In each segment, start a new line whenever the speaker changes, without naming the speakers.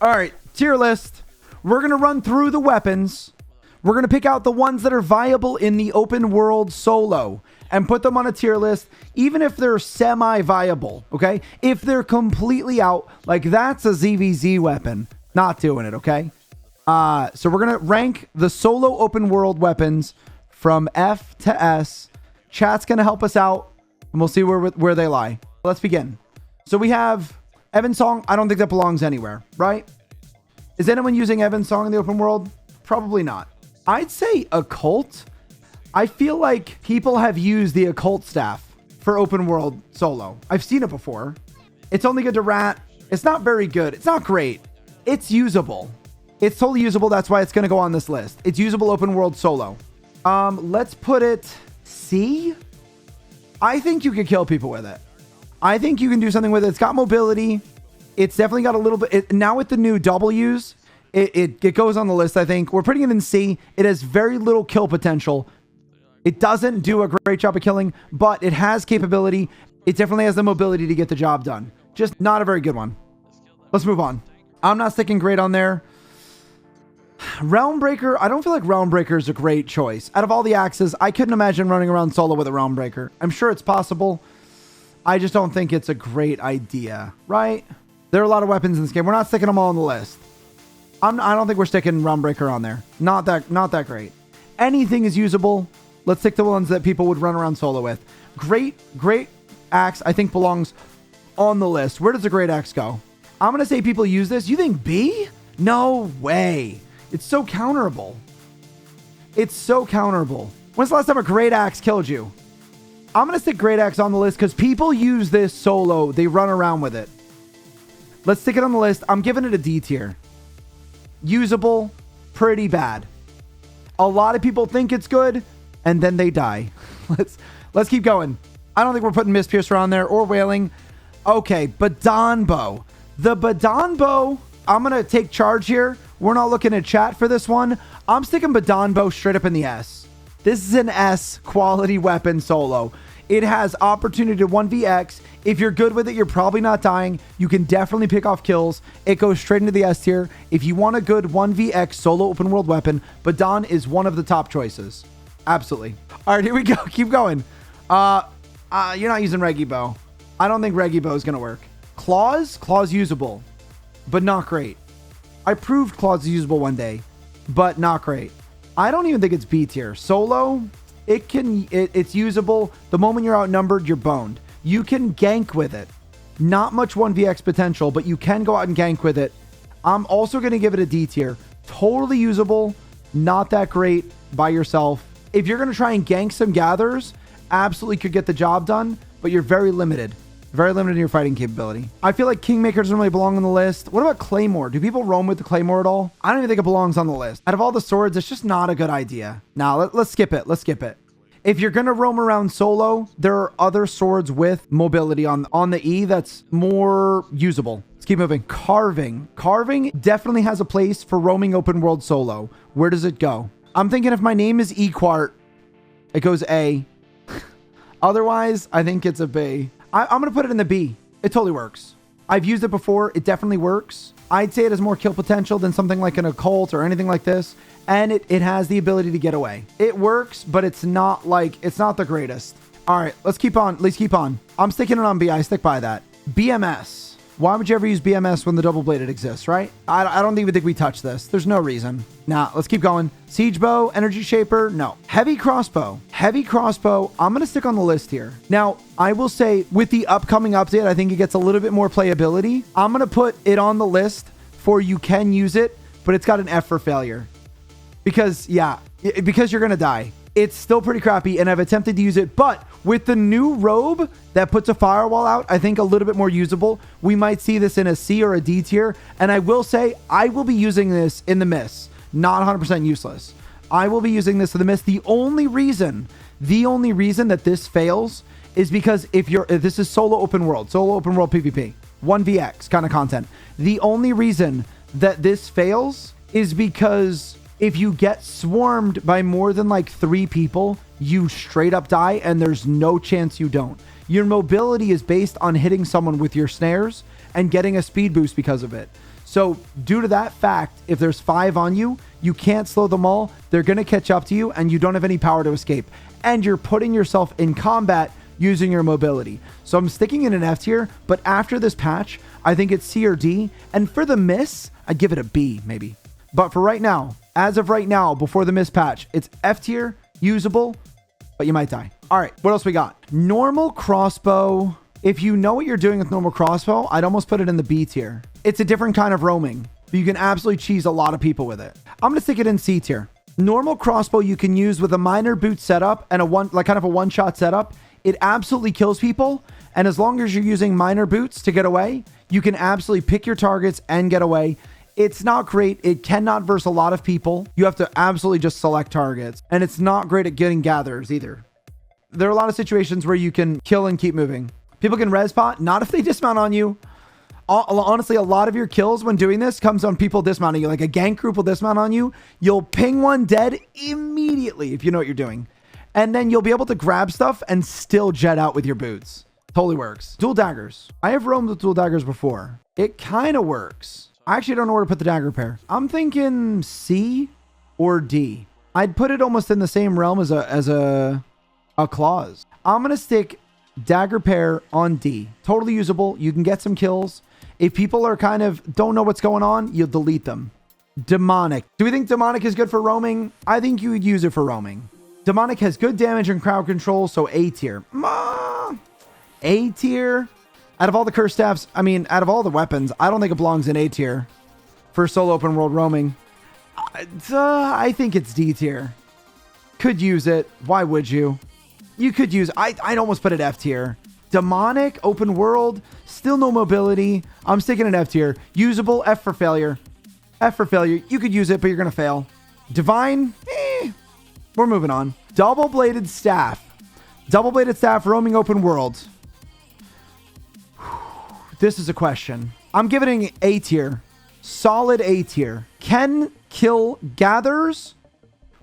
All right, tier list. We're going to run through the weapons. We're going to pick out the ones that are viable in the open world solo and put them on a tier list, even if they're semi-viable, okay? If they're completely out, like that's a ZVZ weapon. Not doing it, okay? So we're going to rank the solo open world weapons from F to S. Chat's going to help us out, and we'll see where they lie. Let's begin. So we have Evan's Song. I don't think that belongs anywhere, right? Is anyone using Evan's Song in the open world? Probably not. I'd say Occult. I feel like people have used the Occult staff for open world solo. I've seen it before. It's only good to rat. It's not very good. It's not great. It's usable. It's totally usable. That's why it's going to go on this list. It's usable open world solo. Let's put it C. I think you could kill people with it. I think you can do something with it. It's got mobility. It's definitely got a little bit. Now with the new W's, it goes on the list, I think. We're putting it in C. It has very little kill potential. It doesn't do a great job of killing, but it has capability. It definitely has the mobility to get the job done. Just not a very good one. Let's move on. I'm not sticking great on there. Realm Breaker. I don't feel like Realm Breaker is a great choice. Out of all the axes, I couldn't imagine running around solo with a Realm Breaker. I'm sure it's possible. I just don't think it's a great idea, right? There are a lot of weapons in this game. We're not sticking them all on the list. I don't think we're sticking Realm Breaker on there. Not that great. Anything is usable. Let's stick to the ones that people would run around solo with. Great axe, I think, belongs on the list. Where does the great axe go? I'm going to say people use this. You think B? No way. It's so counterable. It's so counterable. When's the last time a great axe killed you? I'm going to stick great axe on the list because people use this solo. They run around with it. Let's stick it on the list. I'm giving it a D tier. Usable, pretty bad. A lot of people think it's good, and then they die. Let's keep going. I don't think we're putting Mist Piercer on there or Wailing. Okay, Badon Bow. The Badon Bow, I'm going to take charge here. We're not looking at chat for this one. I'm sticking Badon Bow straight up in the S. This is an S quality weapon solo. It has opportunity to 1vx. If you're good with it, you're probably not dying. You can definitely pick off kills. It goes straight into the S tier. If you want a good 1vx solo open world weapon, Badon is one of the top choices. Absolutely. All right, here we go. Keep going. You're not using Reggie Bow. I don't think Reggie Bow is going to work. Claws usable, but not great. I proved Claws usable one day, but not great. I don't even think it's B tier. Solo, it's usable. The moment you're outnumbered, you're boned. You can gank with it. Not much 1vx potential, but you can go out and gank with it. I'm also going to give it a D tier. Totally usable. Not that great by yourself. If you're going to try and gank some gatherers, absolutely could get the job done, but you're very limited. Very limited in your fighting capability. I feel like Kingmaker doesn't really belong on the list. What about Claymore? Do people roam with the Claymore at all? I don't even think it belongs on the list. Out of all the swords, it's just not a good idea. Now, let's skip it. Let's skip it. If you're going to roam around solo, there are other swords with mobility on the E that's more usable. Let's keep moving. Carving. Carving definitely has a place for roaming open world solo. Where does it go? I'm thinking if my name is E-Quart, it goes A. Otherwise, I think it's a B. I'm going to put it in the B. It totally works. I've used it before. It definitely works. I'd say it has more kill potential than something like an Occult or anything like this. And it has the ability to get away. It works, but it's not the greatest. All right, let's keep on. Let's keep on. I'm sticking it on B. I stick by that. BMS. Why would you ever use BMS when the double bladed exists, right? I don't even think we touch this. There's no reason. Nah, let's keep going. Siege Bow, Energy Shaper, no. Heavy Crossbow. Heavy Crossbow, I'm going to stick on the list here. Now, I will say with the upcoming update, I think it gets a little bit more playability. I'm going to put it on the list for you can use it, but it's got an F for failure. Because you're going to die. It's still pretty crappy, and I've attempted to use it, but with the new robe that puts a firewall out, I think a little bit more usable. We might see this in a C or a D tier, and I will say I will be using this in the Mist. Not 100% useless. I will be using this in the Mist. The only reason that this fails is because if this is solo open world PvP, 1vx kind of content. The only reason that this fails is because if you get swarmed by more than like 3 people, you straight up die, and there's no chance you don't. Your mobility is based on hitting someone with your snares, and getting a speed boost because of it. So due to that fact, if there's 5 on you, you can't slow them all. They're going to catch up to you and you don't have any power to escape. And you're putting yourself in combat using your mobility. So I'm sticking in an F tier, but after this patch, I think it's C or D. And for the miss, I'd give it a B maybe. But for right now, as of right now, before the miss patch, it's F tier, usable, but you might die. All right, what else we got? Normal crossbow. If you know what you're doing with normal crossbow, I'd almost put it in the B tier. It's a different kind of roaming, but you can absolutely cheese a lot of people with it. I'm going to stick it in C tier. Normal crossbow you can use with a minor boot setup and kind of a one-shot setup. It absolutely kills people. And as long as you're using minor boots to get away, you can absolutely pick your targets and get away. It's not great. It cannot verse a lot of people. You have to absolutely just select targets. And it's not great at getting gatherers either. There are a lot of situations where you can kill and keep moving. People can res pot, not if they dismount on you. Honestly, a lot of your kills when doing this comes on people dismounting you. Like a gank group will dismount on you. You'll ping one dead immediately if you know what you're doing. And then you'll be able to grab stuff and still jet out with your boots. Totally works. Dual daggers. I have roamed with dual daggers before. It kind of works. I actually don't know where to put the dagger pair. I'm thinking C or D. I'd put it almost in the same realm as a claws. I'm going to stick dagger pair on D. Totally usable. You can get some kills. If people are don't know what's going on, you'll delete them. Demonic. Do we think demonic is good for roaming? I think you would use it for roaming. Demonic has good damage and crowd control, so A tier. A tier. Out of all the Quarterstaffs, out of all the weapons, I don't think it belongs in A tier for solo open world roaming. I think it's D tier. Could use it. Why would you? You could use, I'd almost put it F tier. Demonic, open world, still no mobility. I'm sticking in F tier. Usable, F for failure. F for failure. You could use it, but you're going to fail. Divine, we're moving on. Double-bladed staff. Double-bladed staff, roaming open world. This is a question. I'm giving it A tier. Solid A tier. Can kill gatherers.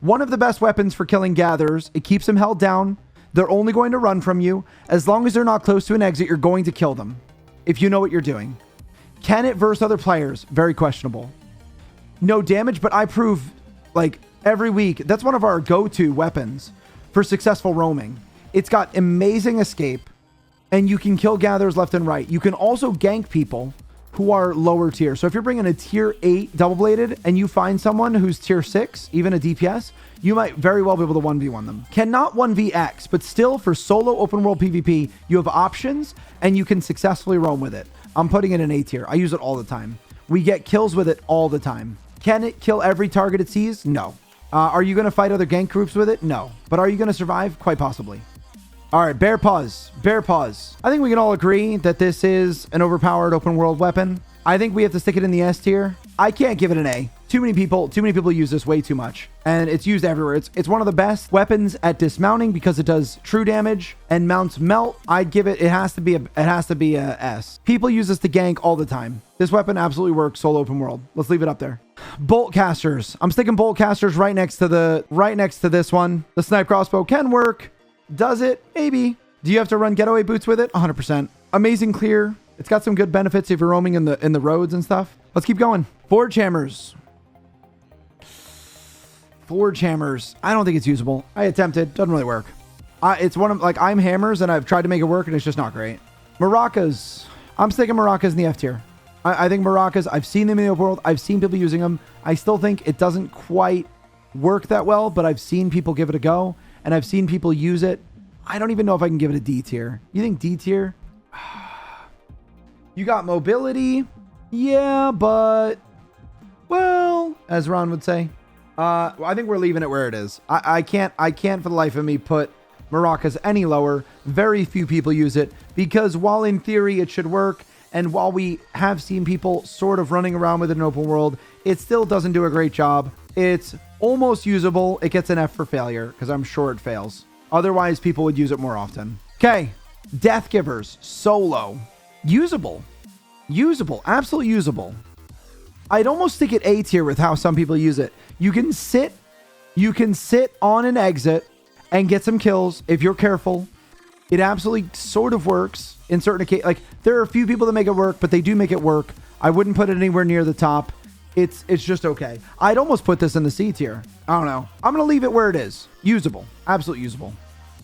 One of the best weapons for killing gatherers. It keeps them held down. They're only going to run from you. As long as they're not close to an exit, you're going to kill them. If you know what you're doing. Can it verse other players? Very questionable. No damage, but I prove every week. That's one of our go-to weapons for successful roaming. It's got amazing escape. And you can kill gatherers left and right. You can also gank people who are lower tier. So if you're bringing a tier 8 double-bladed and you find someone who's tier 6, even a DPS, you might very well be able to 1v1 them. Cannot 1vx, but still for solo open world PvP, you have options and you can successfully roam with it. I'm putting it in A tier. I use it all the time. We get kills with it all the time. Can it kill every target it sees? No. Are you going to fight other gank groups with it? No. But are you going to survive? Quite possibly. All right, bear paws. Bear paws. I think we can all agree that this is an overpowered open world weapon. I think we have to stick it in the S tier. I can't give it an A. Too many people use this way too much. And it's used everywhere. It's one of the best weapons at dismounting because it does true damage and mounts melt. I'd give it has to be a S. People use this to gank all the time. This weapon absolutely works solo open world. Let's leave it up there. Bolt casters. I'm sticking bolt casters right next to this one. The snipe crossbow can work. Does it? Maybe. Do you have to run getaway boots with it? 100%. Amazing clear. It's got some good benefits if you're roaming in the roads and stuff. Let's keep going. Forge hammers. Forge hammers. I don't think it's usable. I attempted. Doesn't really work. It's one of I'm hammers and I've tried to make it work and it's just not great. Maracas. I'm sticking maracas in the F tier. I think maracas, I've seen them in the open world. I've seen people using them. I still think it doesn't quite work that well, but I've seen people give it a go. And I've seen people use it. I don't even know if I can give it a D tier. You think D tier? You got mobility. Yeah, but... Well, as Ron would say. I think we're leaving it where it is. I can't for the life of me put maracas any lower. Very few people use it. Because while in theory it should work, and while we have seen people sort of running around with it in open world, it still doesn't do a great job. It's almost usable. It gets an F for failure because I'm sure it fails. Otherwise, people would use it more often. Okay. Death Givers. Solo. Usable. Usable. Absolutely usable. I'd almost stick it A tier with how some people use it. You can sit on an exit and get some kills if you're careful. It absolutely sort of works in certain cases. Like, there are a few people that make it work, but they do make it work. I wouldn't put it anywhere near the top. It's just okay. I'd almost put this in the C tier. I don't know. I'm going to leave it where it is. Usable. Absolute usable.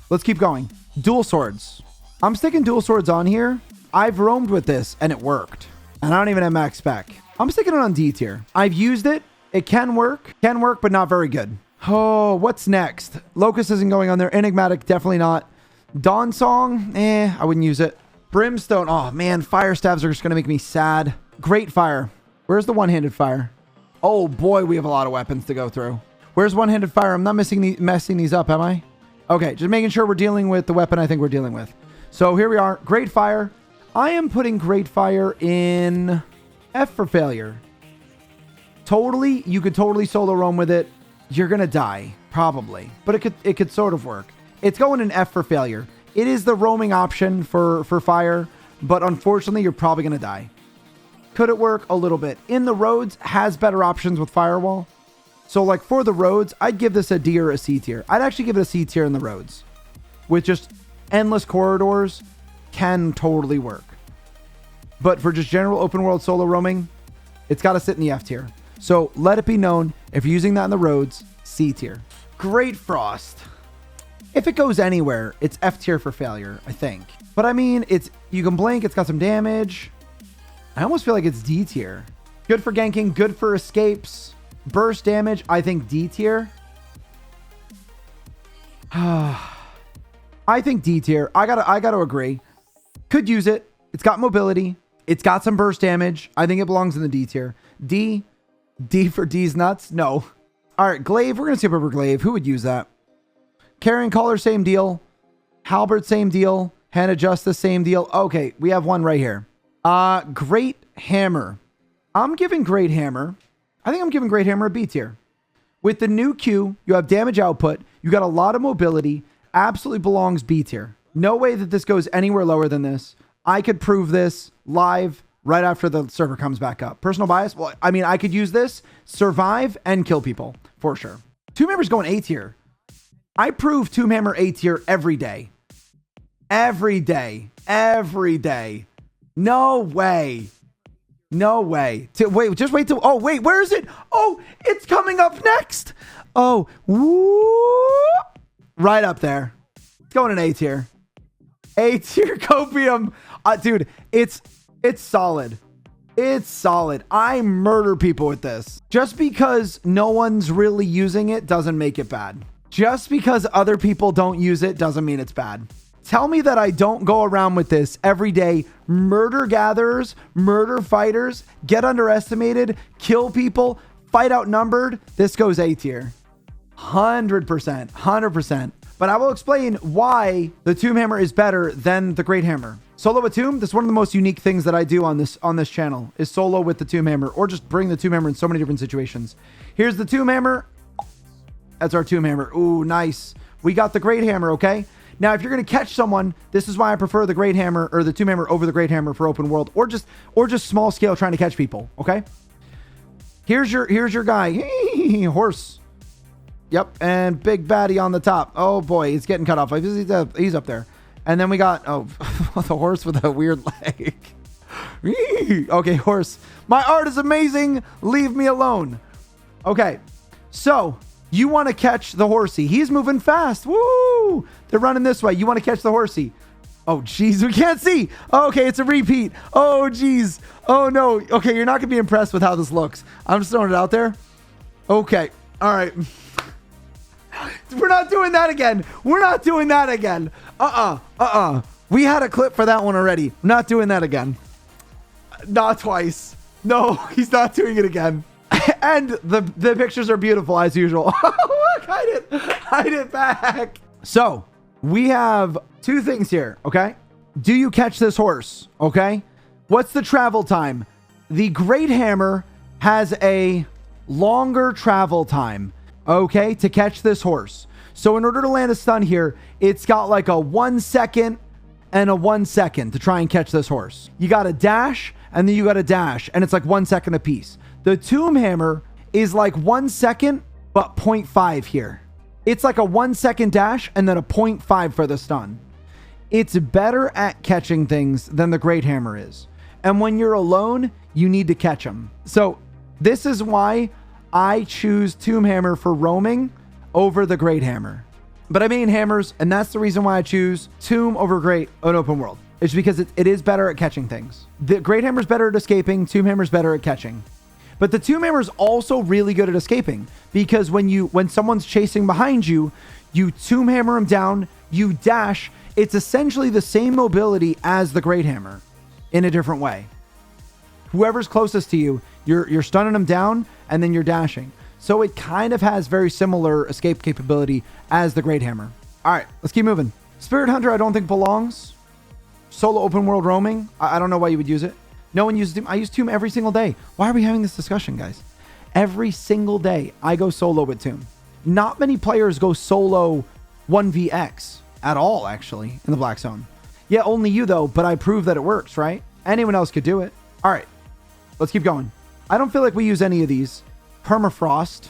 Let's keep going. Dual swords. I'm sticking dual swords on here. I've roamed with this and it worked. And I don't even have max spec. I'm sticking it on D tier. I've used it. It can work, but not very good. Oh, what's next? Locust isn't going on there. Enigmatic, definitely not. Dawn Song, I wouldn't use it. Brimstone, oh man, fire staves are just going to make me sad. Great fire. Where's the one-handed fire? Oh boy, we have a lot of weapons to go through. Where's one-handed fire? I'm not messing these up, am I? Okay, just making sure we're dealing with the weapon I think we're dealing with. So here we are. Great fire. I am putting great fire in F for failure. Totally, you could totally solo roam with it. You're going to die, probably. But it could sort of work. It's going in F for failure. It is the roaming option for fire, but unfortunately, you're probably going to die. Could it work? A little bit. In the roads, has better options with firewall. So like for the roads, I'd give this a D or a C tier. I'd actually give it a C tier in the roads. With just endless corridors, can totally work. But for just general open world solo roaming, it's got to sit in the F tier. So let it be known, if you're using that in the roads, C tier. Great Frost. If it goes anywhere, it's F tier for failure, I think. But I mean, you can blink, it's got some damage. I almost feel like it's D tier. Good for ganking, good for escapes. Burst damage, I think D tier. I think D tier. I gotta agree. Could use it. It's got mobility. It's got some burst damage. I think it belongs in the D tier. D for D's nuts? No. All right, Glaive. We're gonna skip over Glaive. Who would use that? Carrying Collar, same deal. Halberd, same deal. Hand of Justice, same deal. Okay, we have one right here. Great Hammer. I'm giving Great Hammer. I think I'm giving Great Hammer a B tier. With the new Q, you have damage output. You got a lot of mobility. Absolutely belongs B tier. No way that this goes anywhere lower than this. I could prove this live right after the server comes back up. Personal bias? Well, I mean, I could use this, survive, and kill people for sure. Tomb Hammer's going A tier. I prove Tomb Hammer A tier every day. Every day. Every day. No way. No way. Wait, just wait till... Oh, wait, where is it? Oh, it's coming up next. Oh, whoop. Right up there. It's going in A tier. A tier Copium. Dude, it's solid. It's solid. I murder people with this. Just because no one's really using it doesn't make it bad. Just because other people don't use it doesn't mean it's bad. Tell me that I don't go around with this every day, murder gatherers, murder fighters, get underestimated, kill people, fight outnumbered. This goes A tier. 100%. 100%. But I will explain why the Tomb Hammer is better than the Great Hammer. Solo with Tomb, this is one of the most unique things that I do on this channel, is solo with the Tomb Hammer, or just bring the Tomb Hammer in so many different situations. Here's the Tomb Hammer. That's our Tomb Hammer. Ooh, nice. We got the Great Hammer, okay? Now, if you're going to catch someone, this is why I prefer the Great Hammer or the Tomb Hammer over the Great Hammer for open world, or just small scale trying to catch people, okay? Here's your guy. Horse. Yep, and big baddie on the top. Oh boy, he's getting cut off. He's up there. And then we got, the horse with a weird leg. Okay, horse. My art is amazing. Leave me alone. Okay, so you want to catch the horsey. He's moving fast. Woo! They're running this way. You want to catch the horsey. Oh, geez, we can't see. Okay, it's a repeat. Oh, geez. Oh, no. Okay, you're not going to be impressed with how this looks. I'm just throwing it out there. Okay, all right. We're not doing that again. We're not doing that again. We had a clip for that one already. I'm not doing that again. Not twice. No, he's not doing it again. And the pictures are beautiful as usual. Look, hide it back. So we have two things here. Okay. Do you catch this horse? Okay. What's the travel time? The Great Hammer has a longer travel time. Okay, to catch this horse. So in order to land a stun here, it's got like a 1 second and a 1 second to try and catch this horse. You got a dash and then you got a dash, and it's like 1 second apiece. The Tomb Hammer is like 1 second, but 0.5 here. It's like a 1 second dash and then a 0.5 for the stun. It's better at catching things than the Great Hammer is. And when you're alone, you need to catch them. So this is why I choose Tomb Hammer for roaming over the Great Hammer. But I main hammers, and that's the reason why I choose Tomb over Great on open world. It's because it is better at catching things. The Great Hammer's better at escaping, Tomb Hammer's better at catching. But the Tomb Hammer's also really good at escaping, because when someone's chasing behind you, you Tomb Hammer them down, you dash. It's essentially the same mobility as the Great Hammer in a different way. Whoever's closest to you, you're stunning them down, and then you're dashing. So it kind of has very similar escape capability as the Great Hammer. All right, let's keep moving. Spirit Hunter, I don't think belongs. Solo open world roaming, I don't know why you would use it. No one uses Tomb. I use Tomb every single day. Why are we having this discussion, guys? Every single day, I go solo with Tomb. Not many players go solo 1vx at all, actually, in the Black Zone. Yeah, only you, though, but I proved that it works, right? Anyone else could do it. All right, let's keep going. I don't feel like we use any of these. Permafrost.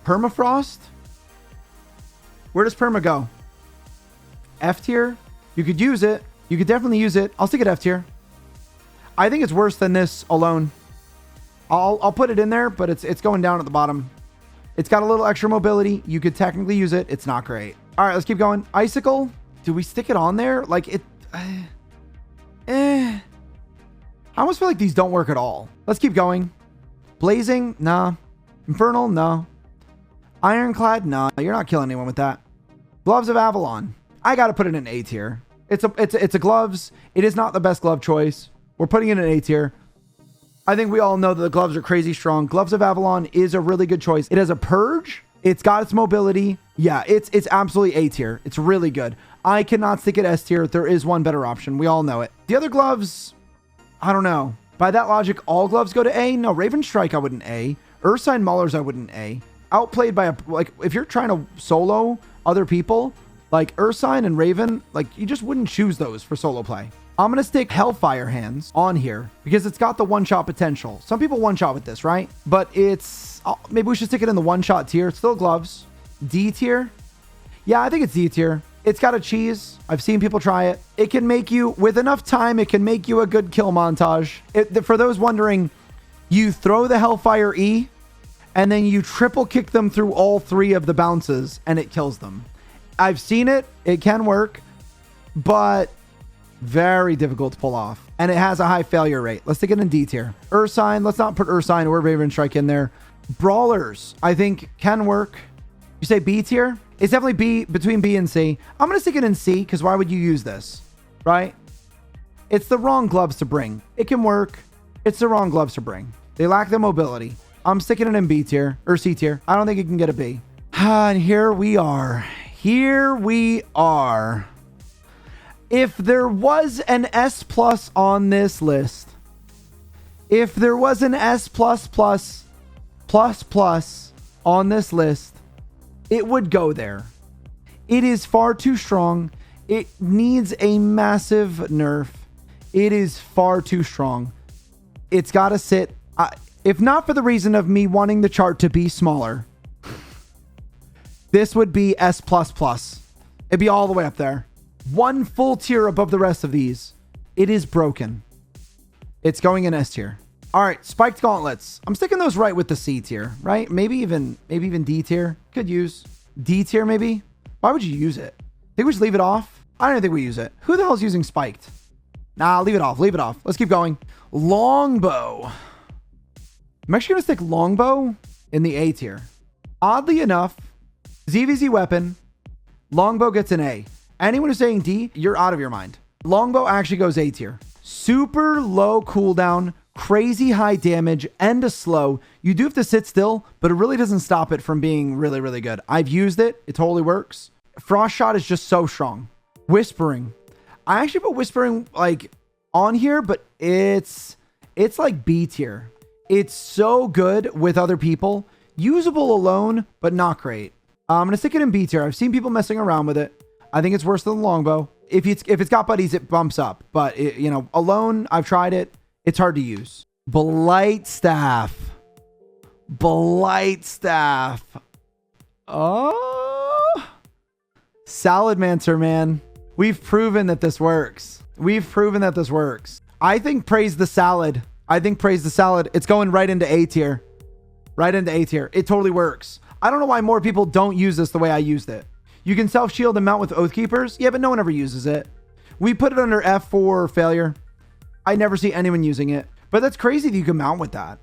Permafrost? Where does Perma go? F tier? You could use it. You could definitely use it. I'll stick it F tier. I think it's worse than this alone. I'll put it in there, but it's going down at the bottom. It's got a little extra mobility. You could technically use it. It's not great. All right, let's keep going. Icicle. Do we stick it on there? Like it... I almost feel like these don't work at all. Let's keep going. Blazing? Nah. Infernal? No. Ironclad? Nah. You're not killing anyone with that. Gloves of Avalon. I got to put it in A tier. It's a gloves. It is not the best glove choice. We're putting it in A tier. I think we all know that the gloves are crazy strong. Gloves of Avalon is a really good choice. It has a purge. It's got its mobility. Yeah, it's absolutely A tier. It's really good. I cannot stick it S tier. There is one better option. We all know it. The other gloves, I don't know. By that logic, all gloves go to A? No, Raven Strike I wouldn't A. Ursine Maulers I wouldn't A. Outplayed by like if you're trying to solo other people, like Ursine and Raven, like you just wouldn't choose those for solo play. I'm going to stick Hellfire Hands on here because it's got the one-shot potential. Some people one-shot with this, right? But it's... maybe we should stick it in the one-shot tier. It's still gloves. D tier? Yeah, I think it's D tier. It's got a cheese. I've seen people try it. It can make you... with enough time, it can make you a good kill montage. For those wondering, you throw the Hellfire E, and then you triple kick them through all three of the bounces, and it kills them. I've seen it. It can work. But... very difficult to pull off, and it has a high failure rate. Let's stick it in D tier. Ursine, let's not put Ursine or Raven Strike in there. Brawlers, I think can work. You say B tier? It's definitely B, between B and C. I'm gonna stick it in C because why would you use this, right? It's the wrong gloves to bring. It can work. It's the wrong gloves to bring. They lack the mobility. I'm sticking it in B tier or C tier. I don't think it can get a B. And here we are. Here we are. If there was an S plus on this list, if there was an S plus on this list, it would go there. It is far too strong. It needs a massive nerf. It is far too strong. It's got to sit. If not for the reason of me wanting the chart to be smaller, this would be S plus. It'd be all the way up there. One full tier above the rest of these. It is broken. It's going in S tier. All right, spiked gauntlets. I'm sticking those right with the C tier, right? Maybe even D tier. Could use D tier maybe. Why would you use it? Think we just leave it off? I don't think we use it. Who the hell is using spiked? Nah, leave it off. Leave it off. Let's keep going. Longbow. I'm actually going to stick longbow in the A tier. Oddly enough, ZVZ weapon, longbow gets an A. Anyone who's saying D, you're out of your mind. Longbow actually goes A tier. Super low cooldown, crazy high damage, and a slow. You do have to sit still, but it really doesn't stop it from being really, really good. I've used it. It totally works. Frost shot is just so strong. Whispering. I actually put whispering like on here, but it's like B tier. It's so good with other people. Usable alone, but not great. I'm going to stick it in B tier. I've seen people messing around with it. I think it's worse than the longbow. If it's got buddies, it bumps up. But, alone, I've tried it. It's hard to use. Blight Staff. Oh. Saladmancer, man. We've proven that this works. We've proven that this works. I think praise the salad. I think praise the salad. It's going right into A tier. Right into A tier. It totally works. I don't know why more people don't use this the way I used it. You can self-shield and mount with Oathkeepers. Yeah, but no one ever uses it. We put it under F for failure. I never see anyone using it. But that's crazy that you can mount with that.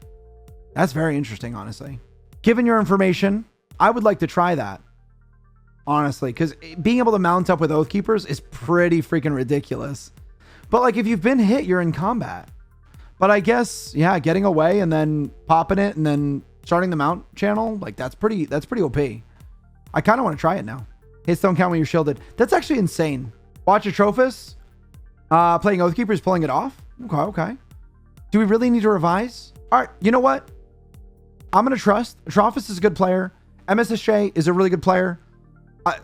That's very interesting, honestly. Given your information, I would like to try that. Honestly, because being able to mount up with Oathkeepers is pretty freaking ridiculous. But like if you've been hit, you're in combat. But I guess, yeah, getting away and then popping it and then starting the mount channel, like that's pretty OP. I kind of want to try it now. Hits don't count when you're shielded. That's actually insane. Watch Atrophis. Playing Oathkeepers, pulling it off. Okay. Do we really need to revise? All right, you know what? I'm going to trust. Atrophis is a good player. MSSJ is a really good player.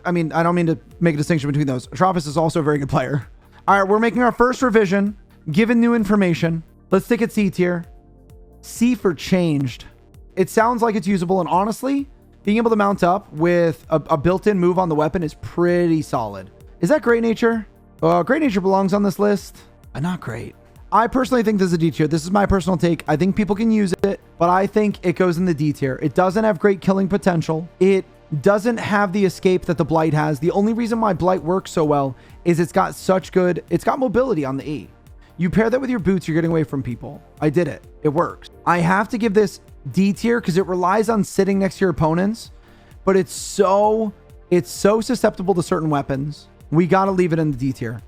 I mean, I don't mean to make a distinction between those. Atrophis is also a very good player. All right, we're making our first revision. Given new information. Let's stick at C tier. C for changed. It sounds like it's usable, and honestly, being able to mount up with a built-in move on the weapon is pretty solid. Is that Great Nature? Great Nature belongs on this list. Not great. I personally think this is a D tier. This is my personal take. I think people can use it, but I think it goes in the D tier. It doesn't have great killing potential. It doesn't have the escape that the Blight has. The only reason why Blight works so well is it's got mobility on the E. You pair that with your boots, you're getting away from people. I did it. It works. I have to give this D tier because it relies on sitting next to your opponents, but it's so susceptible to certain weapons. We got to leave it in the D tier.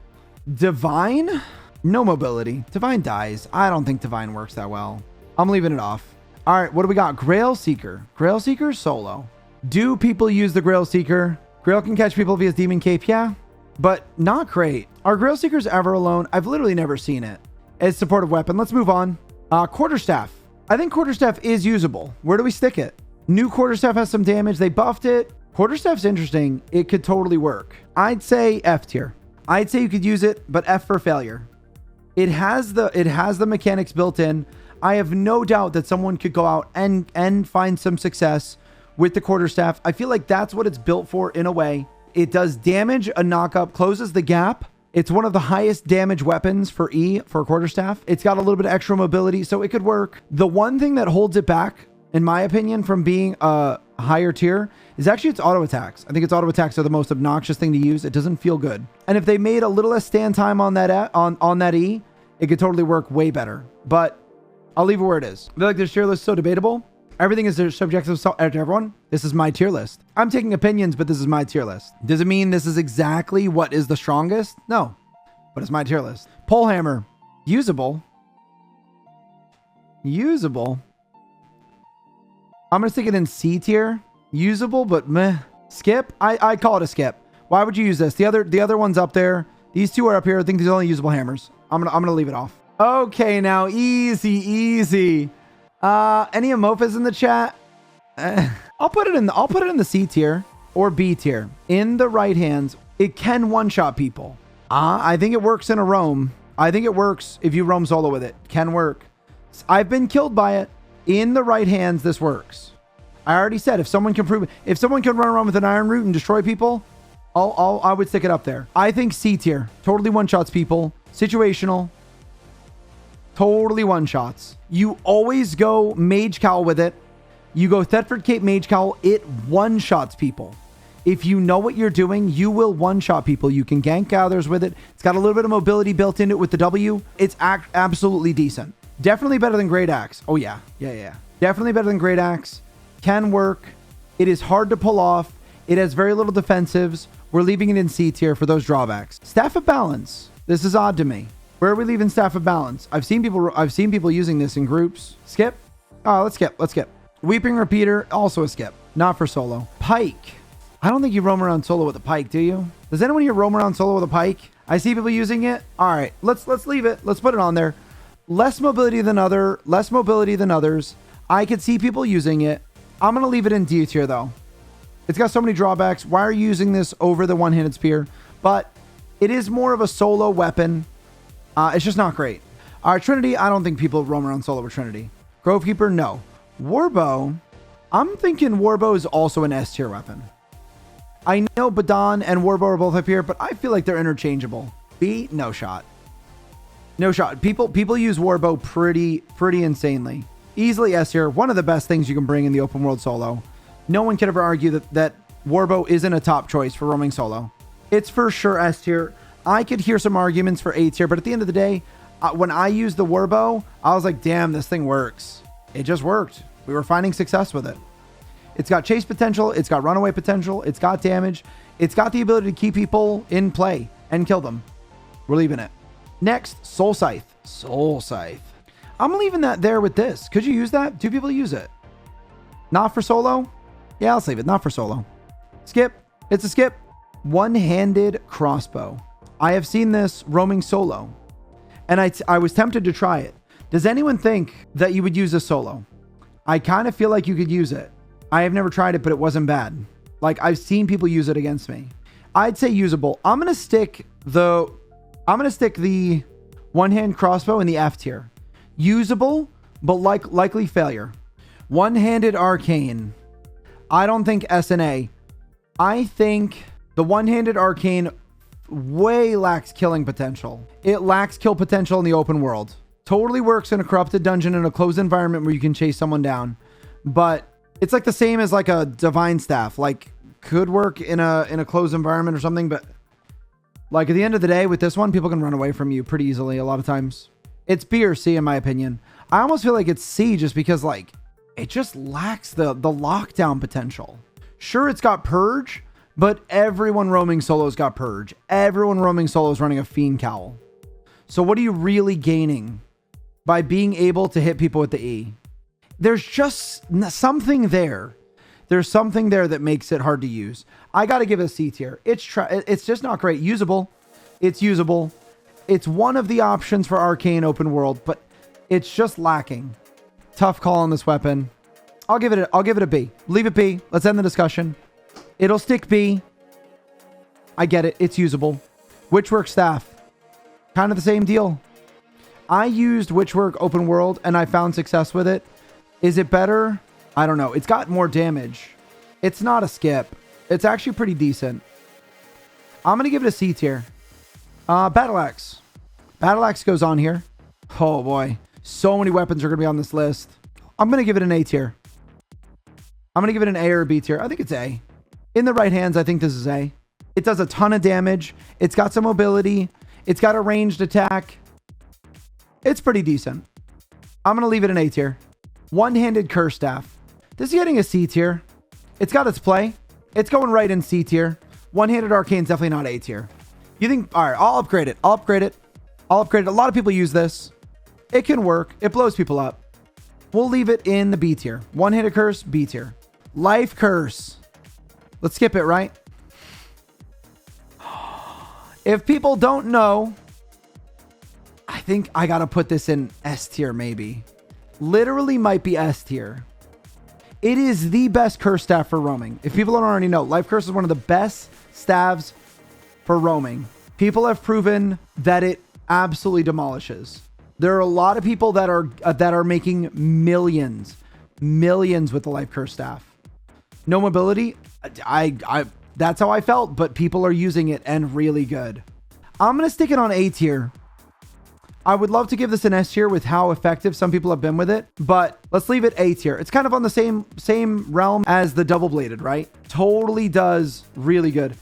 Divine, no mobility. Divine dies. I don't think Divine works that well. I'm leaving it off. All right, what do we got? Grail Seeker. Grail Seeker solo. Do people use the Grail Seeker? Grail can catch people via Demon Cape, yeah, but not great. Are Grail Seekers ever alone? I've literally never seen it as supportive weapon. Let's move on. Quarterstaff. I think Quarterstaff is usable. Where do we stick it? New Quarterstaff has some damage. They buffed it. Quarterstaff's interesting. It could totally work. I'd say F tier. I'd say you could use it, but F for failure. It has the mechanics built in. I have no doubt that someone could go out and find some success with the Quarterstaff. I feel like that's what it's built for in a way. It does damage, a knock-up, closes the gap. It's one of the highest damage weapons for E for Quarterstaff. It's got a little bit of extra mobility, so it could work. The one thing that holds it back, in my opinion, from being a higher tier is actually its auto attacks. I think its auto attacks are the most obnoxious thing to use. It doesn't feel good. And if they made a little less stand time on that on that E, it could totally work way better. But I'll leave it where it is. I feel like this tier list is so debatable. Everything is subjective to everyone. This is my tier list. I'm taking opinions, but this is my tier list. Does it mean this is exactly what is the strongest? No, but it's my tier list. Polehammer, usable. Usable. I'm going to stick it in C tier. Usable, but meh. Skip. I call it a skip. Why would you use this? The other one's up there. These two are up here. I think these are only usable hammers. I'm gonna leave it off. Okay, now easy. Any Amofas in the chat? I'll put it in the C tier or B tier. In the right hands, it can one-shot people. I think it works in a roam. I think it works if you roam solo with it. Can work. I've been killed by it. In the right hands, this works. I already said if someone can run around with an iron root and destroy people, I would stick it up there. I think C tier. Totally one-shots people. Situational. Totally one-shots. You always go Mage Cowl with it. You go Thetford Cape Mage Cowl. It one-shots people. If you know what you're doing, you will one-shot people. You can gank gathers with it. It's got a little bit of mobility built into it with the W. It's absolutely decent. Definitely better than Great Axe. Oh, yeah. Definitely better than Great Axe. Can work. It is hard to pull off. It has very little defensives. We're leaving it in C tier for those drawbacks. Staff of Balance. This is odd to me. Where are we leaving Staff of Balance? I've seen people using this in groups. Skip. Oh, let's skip. Weeping Repeater, also a skip. Not for solo. Pike. I don't think you roam around solo with a pike, do you? Does anyone here roam around solo with a pike? I see people using it. All right, let's leave it. Let's put it on there. Less mobility than others. I could see people using it. I'm going to leave it in D tier though. It's got so many drawbacks. Why are you using this over the one-handed spear? But it is more of a solo weapon. It's just not great. All right, Trinity. I don't think people roam around solo with Trinity. Grovekeeper, no. Warbow. I'm thinking Warbow is also an S tier weapon. I know Badon and Warbow are both up here, but I feel like they're interchangeable. B, no shot. No shot. People use Warbow pretty insanely. Easily S tier. One of the best things you can bring in the open world solo. No one can ever argue that Warbow isn't a top choice for roaming solo. It's for sure S tier. I could hear some arguments for A tier, but at the end of the day, when I used the Warbow, I was like, damn, this thing works. It just worked. We were finding success with it. It's got chase potential. It's got runaway potential. It's got damage. It's got the ability to keep people in play and kill them. We're leaving it. Next, Soul Scythe. Soul Scythe. I'm leaving that there with this. Could you use that? 2 people use it. Not for solo? Yeah, I'll save it. Not for solo. Skip. It's a skip. One-handed crossbow. I have seen this roaming solo, and I was tempted to try it. Does anyone think that you would use this solo? I kind of feel like you could use it. I have never tried it, but it wasn't bad. Like, I've seen people use it against me. I'd say usable. I'm going to stick the one-hand crossbow in the F tier. Usable, but likely failure. One-handed arcane. I don't think S and A. I think the one-handed arcane way lacks killing potential. It lacks kill potential in the open world. Totally works in a corrupted dungeon in a closed environment where you can chase someone down. But it's like the same as like a divine staff. Like, could work in a closed environment or something, but like at the end of the day with this one, people can run away from you pretty easily a lot of times. It's B or C in my opinion. I almost feel like it's C just because like it just lacks the lockdown potential. Sure, it's got purge, but everyone roaming solo's got purge. Everyone roaming solo is running a fiend cowl. So what are you really gaining by being able to hit people with the E? There's just something there. There's something there that makes it hard to use. I got to give it a C tier. It's just not great. Usable. It's usable. It's one of the options for arcane open world, but it's just lacking. Tough call on this weapon. I'll give it a B. Leave it B. Let's end the discussion. It'll stick B. I get it. It's usable. Witchwork staff. Kind of the same deal. I used Witchwork open world and I found success with it. Is it better? I don't know. It's got more damage. It's not a skip. It's actually pretty decent. I'm going to give it a C tier. Battle Axe. Battle Axe goes on here. Oh boy. So many weapons are going to be on this list. I'm going to give it an A tier. I'm going to give it an A or a B tier. I think it's A. In the right hands, I think this is A. It does a ton of damage. It's got some mobility. It's got a ranged attack. It's pretty decent. I'm going to leave it an A tier. One-handed curse staff. This is getting a C tier. It's got its play. It's going right in C tier. One-handed arcane is definitely not A tier. You think, all right, I'll upgrade it. I'll upgrade it. A lot of people use this. It can work. It blows people up. We'll leave it in the B tier. One-handed curse, B tier. Life curse. Let's skip it, right? If people don't know, I think I got to put this in S tier maybe. Literally might be S tier. It is the best curse staff for roaming. If people don't already know, Life Curse is one of the best staves for roaming. People have proven that it absolutely demolishes. There are a lot of people that are making millions with the Life Curse staff. No mobility. I that's how I felt, but people are using it and really good. I'm going to stick it on A tier. I would love to give this an S tier with how effective some people have been with it, but let's leave it A tier. It's kind of on the same realm as the double bladed, right? Totally does really good.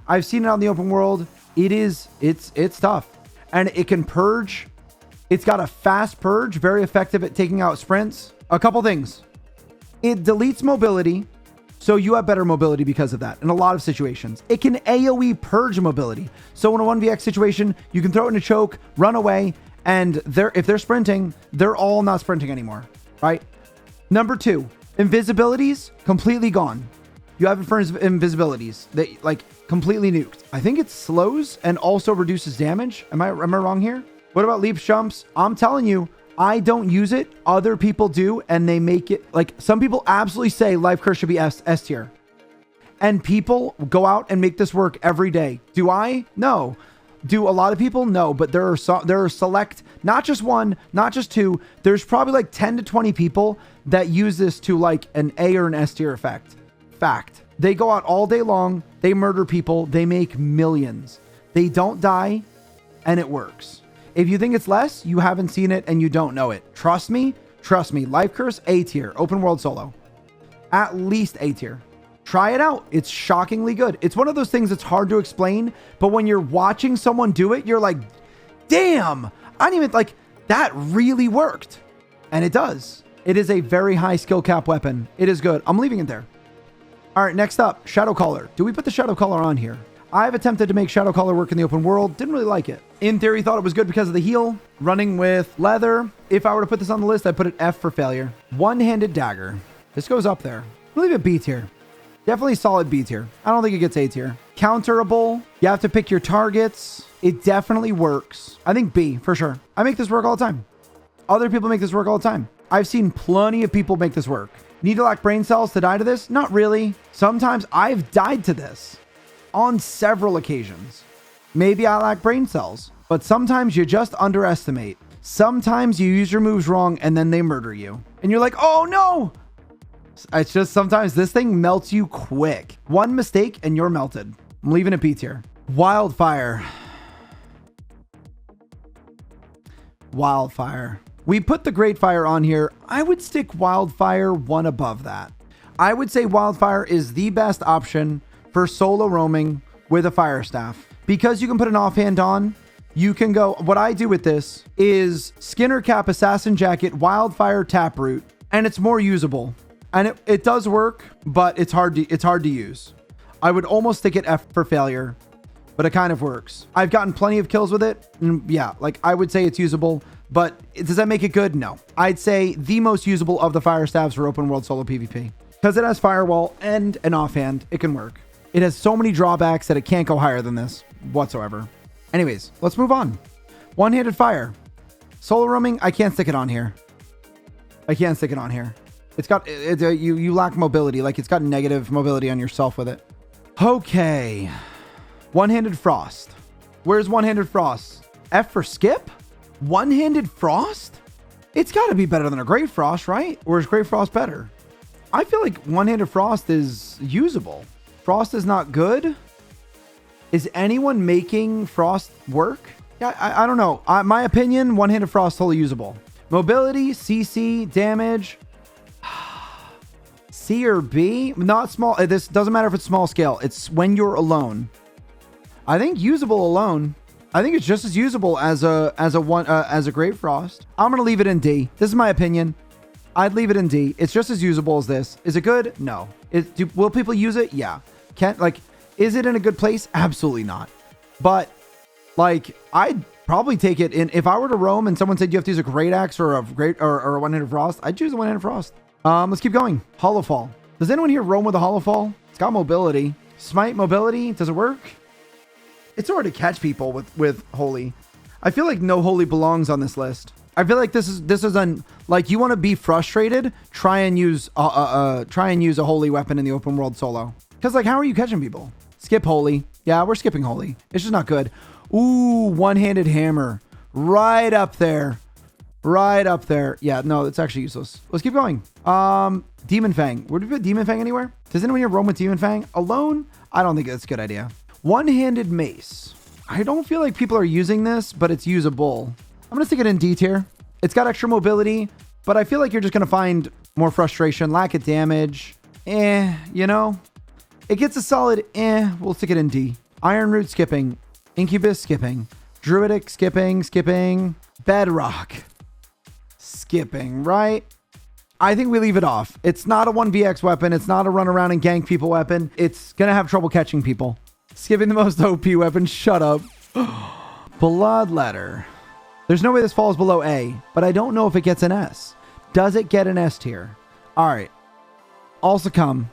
I've seen it out in the open world. It's tough. And it can purge. It's got a fast purge, very effective at taking out sprints. A couple things. It deletes mobility, so you have better mobility because of that in a lot of situations. It can AoE purge mobility. So in a 1vx situation, you can throw it in a choke, run away, and if they're sprinting, they're all not sprinting anymore, right? Number 2, invisibilities completely gone. You have invisibilities that like completely nuked. I think it slows and also reduces damage. Am I wrong here? What about leaps, jumps? I'm telling you, I don't use it. Other people do, and they make it like some people absolutely say Life Curse should be S tier. And people go out and make this work every day. Do I? No. Do a lot of people? No, but there are select, not just one, not just two. There's probably like 10 to 20 people that use this to like an A or an S tier effect. Fact. They go out all day long. They murder people. They make millions. They don't die, and it works. If you think it's less, you haven't seen it and you don't know it. Trust me. Trust me. Life Curse, A tier. Open world solo. At least A tier. Try it out. It's shockingly good. It's one of those things that's hard to explain, but when you're watching someone do it, you're like, damn, I didn't even like that really worked. And it does. It is a very high skill cap weapon. It is good. I'm leaving it there. All right, next up, Shadow Caller. Do we put the Shadow Caller on here? I've attempted to make Shadow Caller work in the open world. Didn't really like it. In theory, thought it was good because of the heal. Running with leather. If I were to put this on the list, I'd put it F for failure. One-handed dagger. This goes up there. I'll leave it B tier. Definitely solid B tier. I don't think it gets A tier. Counterable. You have to pick your targets. It definitely works. I think B for sure. I make this work all the time. Other people make this work all the time. I've seen plenty of people make this work. Need to lack brain cells to die to this? Not really. Sometimes I've died to this on several occasions. Maybe I lack brain cells, but sometimes you just underestimate. Sometimes you use your moves wrong and then they murder you. And you're like, oh no! It's just sometimes this thing melts you quick. One mistake and you're melted. I'm leaving it B tier. Wildfire. Wildfire. We put the Great Fire on here. I would stick Wildfire one above that. I would say Wildfire is the best option for solo roaming with a fire staff. Because you can put an offhand on, you can go, what I do with this is Skinner Cap, Assassin Jacket, Wildfire, Taproot, and it's more usable. And it does work, but it's hard to use. I would almost stick it F for failure, but it kind of works. I've gotten plenty of kills with it. And yeah, like I would say it's usable, but does that make it good? No. I'd say the most usable of the fire staffs for open world solo PvP. Because it has firewall and an offhand, it can work. It has so many drawbacks that it can't go higher than this whatsoever. Anyways, let's move on. One-handed fire. Solo roaming, I can't stick it on here. I can't stick it on here. It's got, you lack mobility. Like it's got negative mobility on yourself with it. Okay. One-handed frost. Where's one-handed frost? F for skip? One-handed frost? It's got to be better than a great frost, right? Or is great frost better? I feel like one-handed frost is usable. Frost is not good. Is anyone making frost work? Yeah, I don't know. My opinion, one-handed frost totally usable. Mobility, CC, damage. C or B? Not small. This doesn't matter if it's small scale. It's when you're alone. I think usable alone. I think it's just as usable as a Great Frost. I'm gonna leave it in D. This is my opinion. I'd leave it in D. It's just as usable as this. Is it good? No. Will people use it? Yeah. Is it in a good place? Absolutely not. But like, I'd probably take it in. If I were to roam and someone said you have to use a Great Axe or a one-handed frost, I'd choose a one-handed frost. Let's keep going. Hollow Fall. Does anyone here roam with a Hollow Fall? It's got mobility. Smite mobility. Does it work? It's hard to catch people with Holy. I feel like no Holy belongs on this list. I feel like this is like you want to be frustrated, try and use a Holy weapon in the open world solo. Because like, how are you catching people? Skip Holy. Yeah, we're skipping Holy. It's just not good. Ooh, one-handed hammer. Right up there. Right up there. Yeah, no, it's actually useless. Let's keep going. Demon Fang. Would we put Demon Fang anywhere? Does anyone here roam with Demon Fang? Alone? I don't think that's a good idea. One-handed mace. I don't feel like people are using this, but it's usable. I'm going to stick it in D tier. It's got extra mobility, but I feel like you're just going to find more frustration, lack of damage. You know? It gets a solid we'll stick it in D. Iron Root skipping. Incubus skipping. Druidic skipping. Bedrock skipping, right? I think we leave it off. It's not a 1vx weapon. It's not a run around and gank people weapon. It's going to have trouble catching people. Skipping the most OP weapon. Shut up. Bloodletter. There's no way this falls below A, but I don't know if it gets an S. Does it get an S tier? All right. Also come.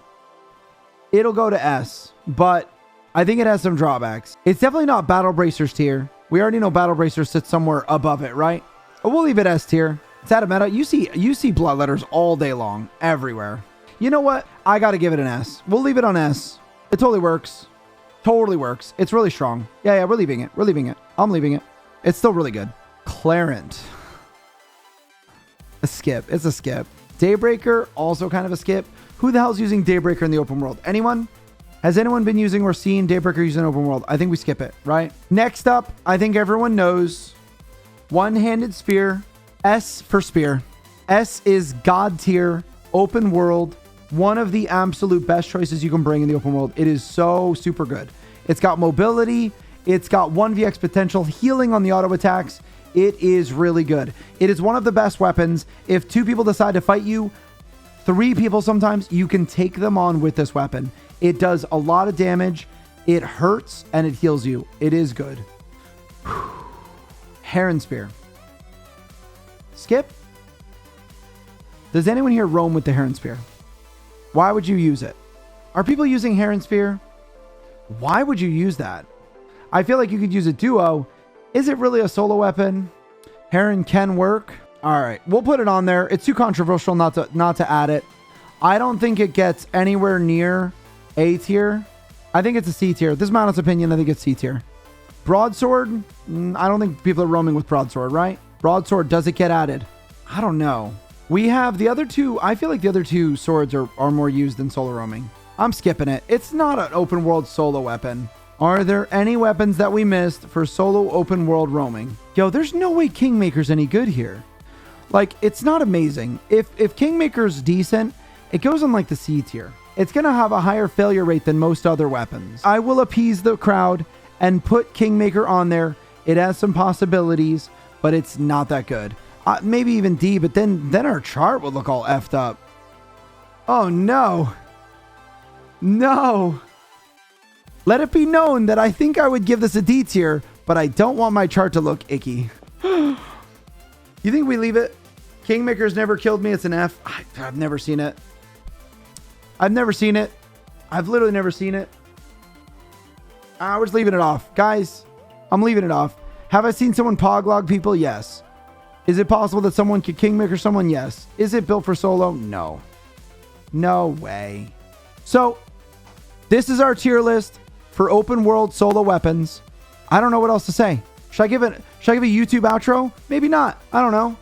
It'll go to S, but I think it has some drawbacks. It's definitely not Battle Bracers tier. We already know Battle Bracers sits somewhere above it, right? But we'll leave it S tier. It's out of meta. You see Bloodletters all day long, everywhere. You know what? I got to give it an S. We'll leave it on S. It totally works. Totally works. It's really strong. Yeah, we're leaving it. We're leaving it. I'm leaving it. It's still really good. Clarent. A skip. It's a skip. Daybreaker, also kind of a skip. Who the hell's using Daybreaker in the open world? Anyone? Has anyone been using or seen Daybreaker using open world? I think we skip it, right? Next up, I think everyone knows one-handed spear. S for spear. S is god tier, open world. One of the absolute best choices you can bring in the open world. It is so super good. It's got mobility. It's got 1vx potential, healing on the auto attacks. It is really good. It is one of the best weapons. If 2 people decide to fight you, 3 people sometimes, you can take them on with this weapon. It does a lot of damage. It hurts and it heals you. It is good. Heron Spear. Skip. Does anyone here roam with the Heron Spear? Why would you use it? Are people using Heron Spear? Why would you use that? I feel like you could use a duo. Is it really a solo weapon? Heron can work. All right, we'll put it on there. It's too controversial not to add it. I don't think it gets anywhere near A tier. I think it's a C tier. This is my honest opinion. I think it's C tier. Broadsword. I don't think people are roaming with broadsword, right? Broadsword, does it get added? I don't know. We have the other 2. I feel like the other 2 swords are more used than solo roaming. I'm skipping it. It's not an open world solo weapon. Are there any weapons that we missed for solo open world roaming? Yo, there's no way Kingmaker's any good here. Like, it's not amazing. If Kingmaker's decent, it goes on like the C tier. It's going to have a higher failure rate than most other weapons. I will appease the crowd and put Kingmaker on there. It has some possibilities, but it's not that good. Maybe even D, but then our chart would look all effed up. Oh, no. No. Let it be known that I think I would give this a D tier, but I don't want my chart to look icky. You think we leave it? Kingmaker's never killed me. It's an F. I've never seen it. I've never seen it. I've literally never seen it. We're just leaving it off. Guys, I'm leaving it off. Have I seen someone poglog people? Yes. Is it possible that someone could Kingmaker someone? Yes. Is it built for solo? No. No way. So, this is our tier list for open world solo weapons. I don't know what else to say. Should I give a YouTube outro? Maybe not. I don't know.